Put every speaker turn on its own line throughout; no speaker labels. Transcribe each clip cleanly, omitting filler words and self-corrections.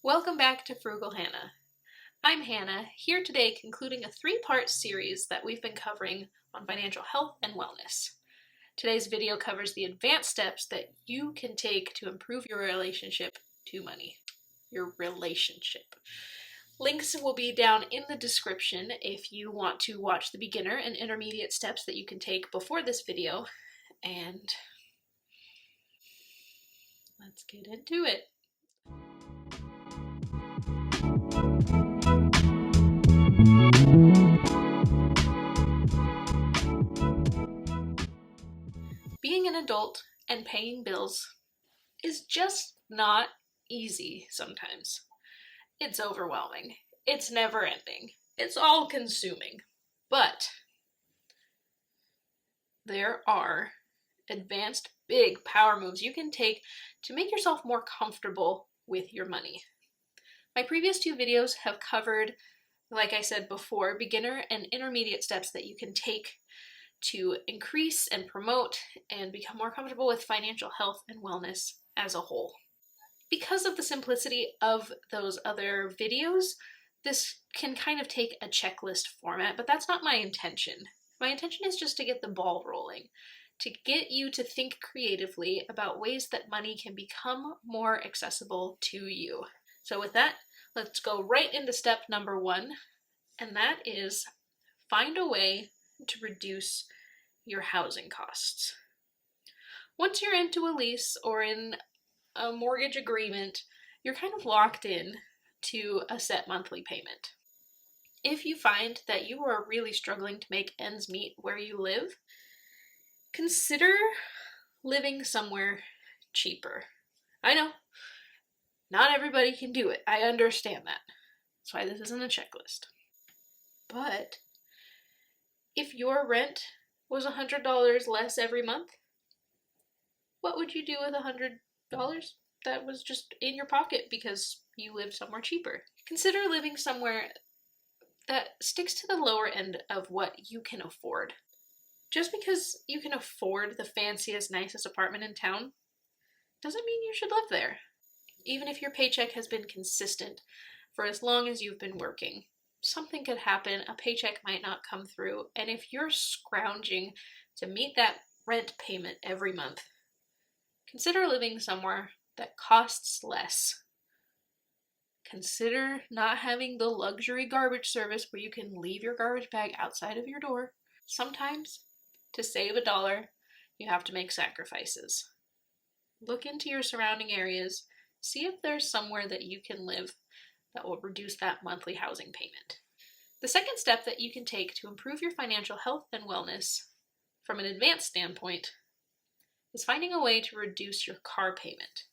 Welcome back to Frugal Hannah. I'm Hannah, here today concluding a three-part series that we've been covering on financial health and wellness. Today's video covers the advanced steps that you can take to improve your relationship to money. Your relationship. Links will be down in the description if you want to watch the beginner and intermediate steps that you can take before this video. And let's get into it. Being an adult and paying bills is just not easy sometimes. It's overwhelming. It's never ending. It's all consuming. But there are advanced big power moves you can take to make yourself more comfortable with your money. My previous two videos have covered, like I said before, beginner and intermediate steps that you can take to increase and promote and become more comfortable with financial health and wellness as a whole. Because of the simplicity of those other videos, this can kind of take a checklist format, but that's not my intention. My intention is just to get the ball rolling, to get you to think creatively about ways that money can become more accessible to you. So with that, let's go right into step number one, and that is find a way to reduce your housing costs. Once you're into a lease or in a mortgage agreement, you're kind of locked in to a set monthly payment. If you find that you are really struggling to make ends meet where you live, consider living somewhere cheaper. I know, not everybody can do it. I understand that. That's why this isn't a checklist. But if your rent was $100 less every month, what would you do with $100 that was just in your pocket because you lived somewhere cheaper? Consider living somewhere that sticks to the lower end of what you can afford. Just because you can afford the fanciest, nicest apartment in town doesn't mean you should live there. Even if your paycheck has been consistent for as long as you've been working, something could happen, a paycheck might not come through, and if you're scrounging to meet that rent payment every month, consider living somewhere that costs less. Consider not having the luxury garbage service where you can leave your garbage bag outside of your door. Sometimes, to save $1, you have to make sacrifices. Look into your surrounding areas, see if there's somewhere that you can live that will reduce that monthly housing payment. The second step that you can take to improve your financial health and wellness from an advanced standpoint is finding a way to reduce your car payment.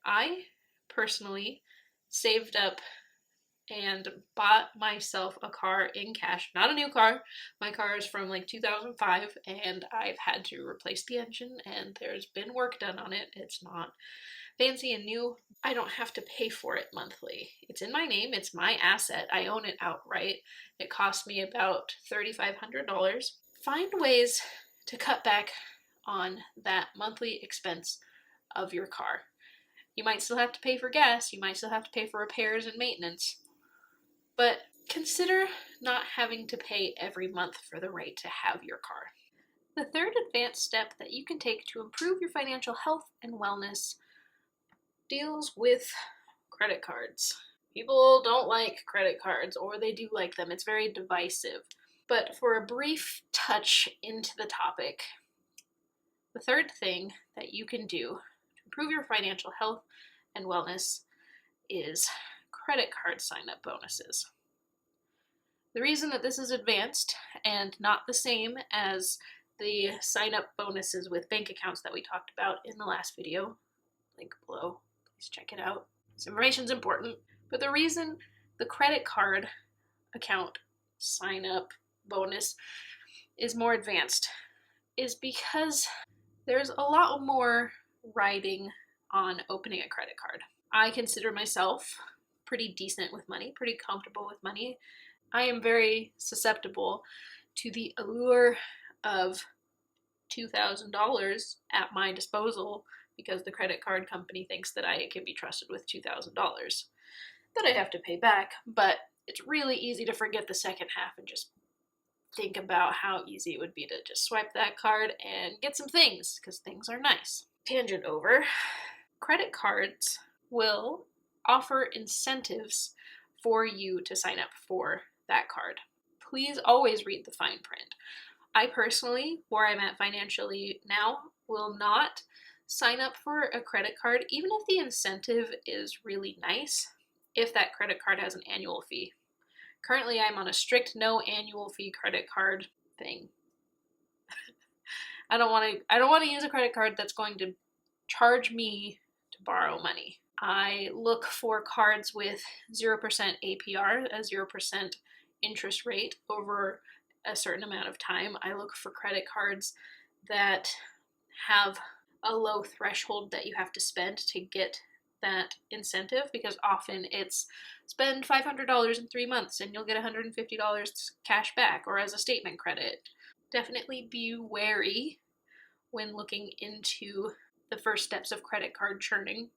I personally saved up and bought myself a car in cash. Not a new car. My car is from like 2005 and I've had to replace the engine and there's been work done on it. It's not fancy and new. I don't have to pay for it monthly. It's in my name. It's my asset. I own it outright. It cost me about $3,500. Find ways to cut back on that monthly expense of your car. You might still have to pay for gas. You might still have to pay for repairs and maintenance. But consider not having to pay every month for the right to have your car. The third advanced step that you can take to improve your financial health and wellness deals with credit cards. People don't like credit cards, or they do like them. It's very divisive. But for a brief touch into the topic, the third thing that you can do to improve your financial health and wellness is credit card sign-up bonuses. The reason that this is advanced and not the same as the sign-up bonuses with bank accounts that we talked about in the last video, link below, please check it out. This information is important, but the reason the credit card account sign-up bonus is more advanced is because there's a lot more riding on opening a credit card. I consider myself pretty decent with money, pretty comfortable with money. I am very susceptible to the allure of $2,000 at my disposal because the credit card company thinks that I can be trusted with $2,000 that I have to pay back. But it's really easy to forget the second half and just think about how easy it would be to just swipe that card and get some things, because things are nice. Tangent over. Credit cards will offer incentives for you to sign up for that card. Please always read the fine print. I personally, where I'm at financially now, will not sign up for a credit card, even if the incentive is really nice, if that credit card has an annual fee. Currently, I'm on a strict no annual fee credit card thing. I don't want to use a credit card that's going to charge me to borrow money. I look for cards with 0% APR, a 0% interest rate over a certain amount of time. I look for credit cards that have a low threshold that you have to spend to get that incentive, because often it's spend $500 in 3 months and you'll get $150 cash back or as a statement credit. Definitely be wary when looking into the first steps of credit card churning.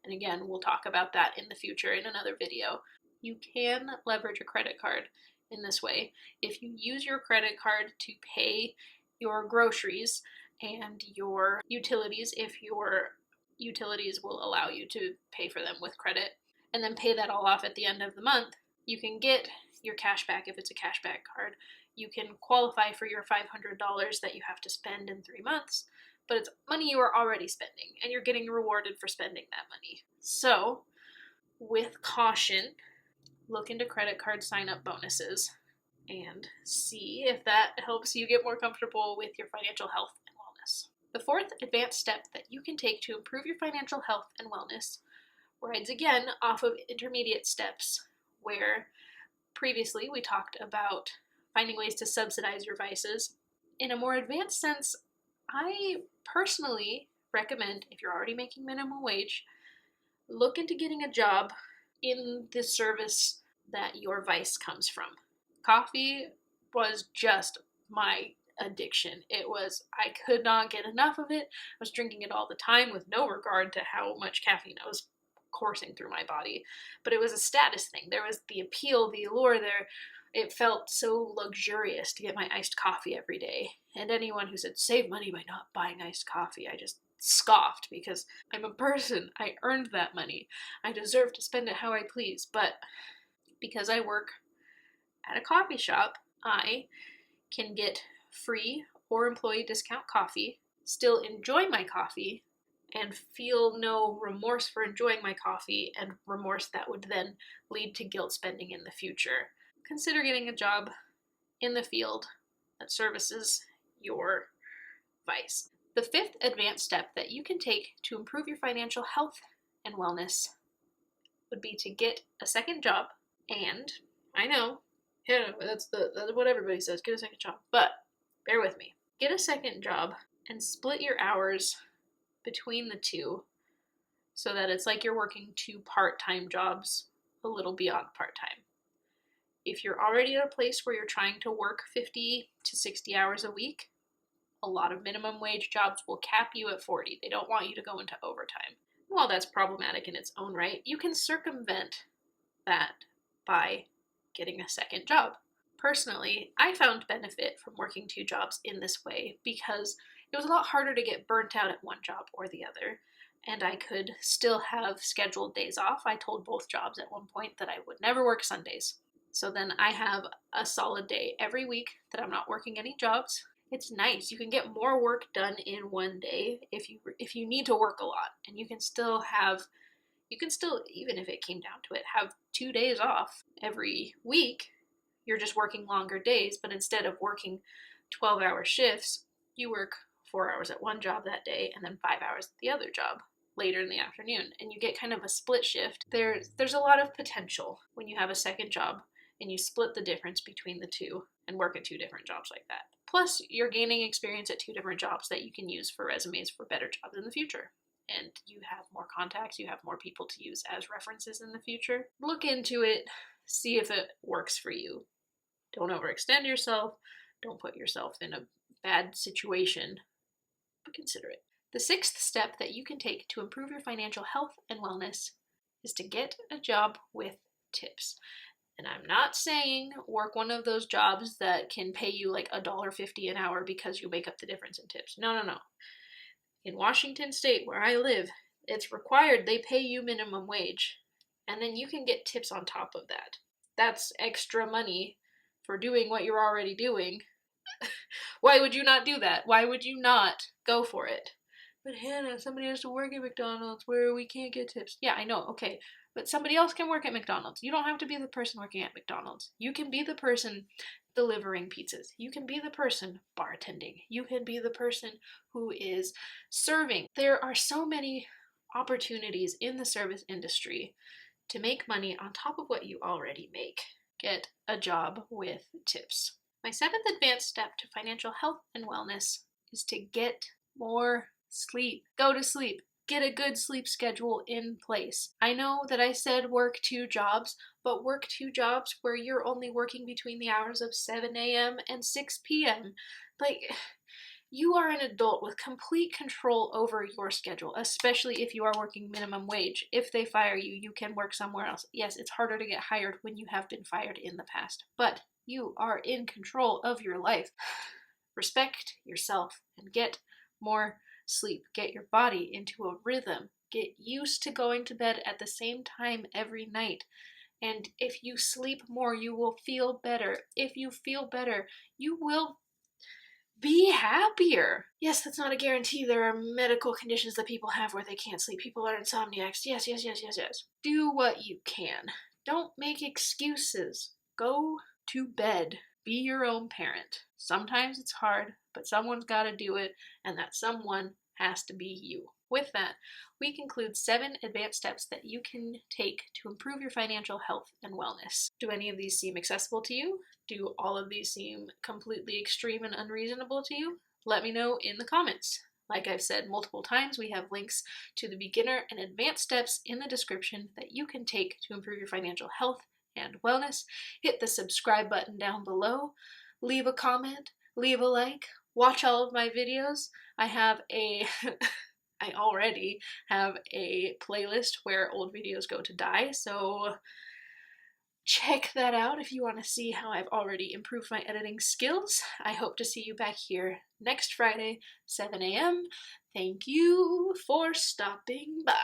And again, we'll talk about that in the future in another video. You can leverage a credit card in this way. If you use your credit card to pay your groceries and your utilities, if your utilities will allow you to pay for them with credit, and then pay that all off at the end of the month, you can get your cash back if it's a cashback card. You can qualify for your $500 that you have to spend in 3 months, but it's money you are already spending, and you're getting rewarded for spending that money. So, with caution, look into credit card sign-up bonuses and see if that helps you get more comfortable with your financial health and wellness. The fourth advanced step that you can take to improve your financial health and wellness rides again off of intermediate steps, where previously we talked about finding ways to subsidize your vices. In a more advanced sense, I personally recommend, if you're already making minimum wage, look into getting a job in the service that your vice comes from. Coffee was just my addiction. I could not get enough of it. I was drinking it all the time with no regard to how much caffeine I was coursing through my body. But it was a status thing. There was the appeal, the allure there. It felt so luxurious to get my iced coffee every day. And anyone who said, save money by not buying iced coffee, I just scoffed, because I'm a person. I earned that money. I deserve to spend it how I please. But because I work at a coffee shop, I can get free or employee discount coffee, still enjoy my coffee, and feel no remorse for enjoying my coffee, and remorse that would then lead to guilt spending in the future. Consider getting a job in the field that services your vice. The fifth advanced step that you can take to improve your financial health and wellness would be to get a second job. And I know, yeah, that's what everybody says, get a second job, but bear with me. Get a second job and split your hours between the two so that it's like you're working 2 part-time jobs a little beyond part-time. If you're already at a place where you're trying to work 50 to 60 hours a week, a lot of minimum wage jobs will cap you at 40. They don't want you to go into overtime. While that's problematic in its own right, you can circumvent that by getting a second job. Personally, I found benefit from working 2 jobs in this way because it was a lot harder to get burnt out at one job or the other, and I could still have scheduled days off. I told both jobs at one point that I would never work Sundays. So then I have a solid day every week that I'm not working any jobs. It's nice. You can get more work done in one day if you need to work a lot, and you can still, even if it came down to it, have 2 days off every week. You're just working longer days, but instead of working 12-hour shifts, you work 4 hours at one job that day and then 5 hours at the other job later in the afternoon, and you get kind of a split shift. There's a lot of potential when you have a second job and you split the difference between the two and work at 2 different jobs like that. Plus, you're gaining experience at 2 different jobs that you can use for resumes for better jobs in the future. And you have more contacts, you have more people to use as references in the future. Look into it, see if it works for you. Don't overextend yourself, don't put yourself in a bad situation, but consider it. The sixth step that you can take to improve your financial health and wellness is to get a job with tips. And I'm not saying work one of those jobs that can pay you like $1.50 an hour because you make up the difference in tips. No, no, no. In Washington State, where I live, it's required they pay you minimum wage. And then you can get tips on top of that. That's extra money for doing what you're already doing. Why would you not do that? Why would you not go for it? But Hannah, somebody has to work at McDonald's where we can't get tips. Yeah, I know, okay. But somebody else can work at McDonald's. You don't have to be the person working at McDonald's. You can be the person delivering pizzas. You can be the person bartending. You can be the person who is serving. There are so many opportunities in the service industry to make money on top of what you already make. Get a job with tips. My seventh advanced step to financial health and wellness is to get more sleep. Go to sleep. Get a good sleep schedule in place. I know that I said work 2 jobs, but work 2 jobs where you're only working between the hours of 7 a.m. and 6 p.m. Like, you are an adult with complete control over your schedule, especially if you are working minimum wage. If they fire you, you can work somewhere else. Yes, it's harder to get hired when you have been fired in the past, but you are in control of your life. Respect yourself and get more sleep. Get your body into a rhythm. Get used to going to bed at the same time every night. And if you sleep more, you will feel better. If you feel better, you will be happier. Yes, that's not a guarantee. There are medical conditions that people have where they can't sleep. People are insomniacs. Yes. Do what you can. Don't make excuses. Go to bed. Be your own parent. Sometimes it's hard, but someone's got to do it, and that someone has to be you. With that, we conclude 7 advanced steps that you can take to improve your financial health and wellness. Do any of these seem accessible to you? Do all of these seem completely extreme and unreasonable to you? Let me know in the comments. Like I've said multiple times, we have links to the beginner and advanced steps in the description that you can take to improve your financial health and wellness. Hit the subscribe button down below. Leave a comment. Leave a like. Watch all of my videos. I already have a playlist where old videos go to die, so check that out if you want to see how I've already improved my editing skills. I hope to see you back here next Friday, 7 a.m. Thank you for stopping by.